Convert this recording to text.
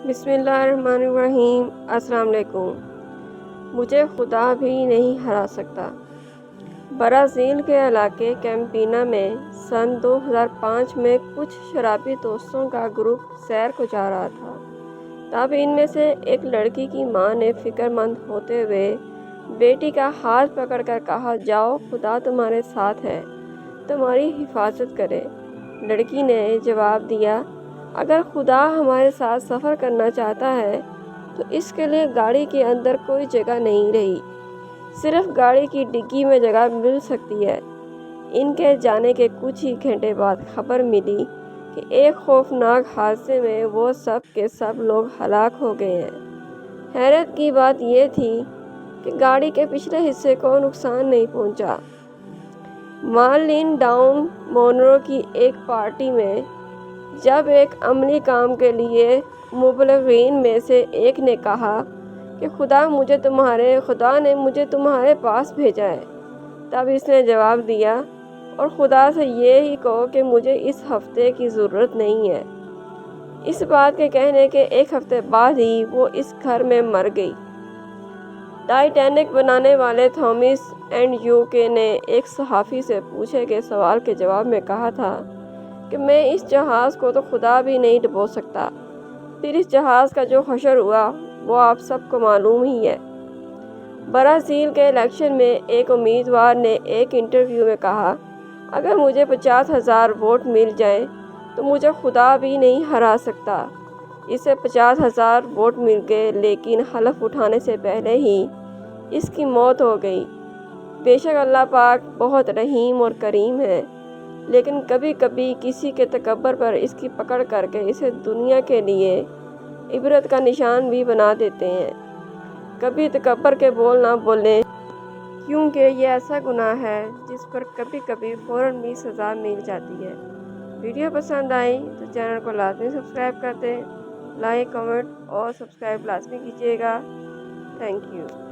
بسم اللہ الرحمن الرحیم۔ السلام علیکم۔ مجھے خدا بھی نہیں ہرا سکتا۔ برازیل کے علاقے کیمپینا میں سن 2005 میں کچھ شرابی دوستوں کا گروپ سیر کو جا رہا تھا۔ تب ان میں سے ایک لڑکی کی ماں نے فکر مند ہوتے ہوئے بیٹی کا ہاتھ پکڑ کر کہا، جاؤ، خدا تمہارے ساتھ ہے، تمہاری حفاظت کرے۔ لڑکی نے جواب دیا، اگر خدا ہمارے ساتھ سفر کرنا چاہتا ہے تو اس کے لیے گاڑی کے اندر کوئی جگہ نہیں رہی، صرف گاڑی کی ڈگی میں جگہ مل سکتی ہے۔ ان کے جانے کے کچھ ہی گھنٹے بعد خبر ملی کہ ایک خوفناک حادثے میں وہ سب کے سب لوگ ہلاک ہو گئے ہیں۔ حیرت کی بات یہ تھی کہ گاڑی کے پچھلے حصے کو نقصان نہیں پہنچا۔ مارلین ڈاؤن مونرو کی ایک پارٹی میں جب ایک عملی کام کے لیے مبلغین میں سے ایک نے کہا کہ خدا نے مجھے تمہارے پاس بھیجا ہے، تب اس نے جواب دیا، اور خدا سے یہ ہی کہو کہ مجھے اس ہفتے کی ضرورت نہیں ہے۔ اس بات کے کہنے کے ایک ہفتے بعد ہی وہ اس گھر میں مر گئی۔ ٹائٹینک بنانے والے تھامس اینڈریو نے ایک صحافی سے پوچھے گئے سوال کے جواب میں کہا تھا کہ میں اس جہاز کو تو خدا بھی نہیں ڈبو سکتا۔ پھر اس جہاز کا جو حشر ہوا وہ آپ سب کو معلوم ہی ہے۔ برازیل کے الیکشن میں ایک امیدوار نے ایک انٹرویو میں کہا، اگر مجھے 50,000 ووٹ مل جائیں تو مجھے خدا بھی نہیں ہرا سکتا۔ اسے 50,000 ووٹ مل گئے، لیکن حلف اٹھانے سے پہلے ہی اس کی موت ہو گئی۔ بے شک اللہ پاک بہت رحیم اور کریم ہے، لیکن کبھی کبھی کسی کے تکبر پر اس کی پکڑ کر کے اسے دنیا کے لیے عبرت کا نشان بھی بنا دیتے ہیں۔ کبھی تکبر کے بول نہ بولیں، کیونکہ یہ ایسا گناہ ہے جس پر کبھی کبھی فوراً بھی سزا مل جاتی ہے۔ ویڈیو پسند آئی تو چینل کو لازمی سبسکرائب کر دیں، لائک، کمنٹ اور سبسکرائب لازمی کیجیے گا۔ Thank you.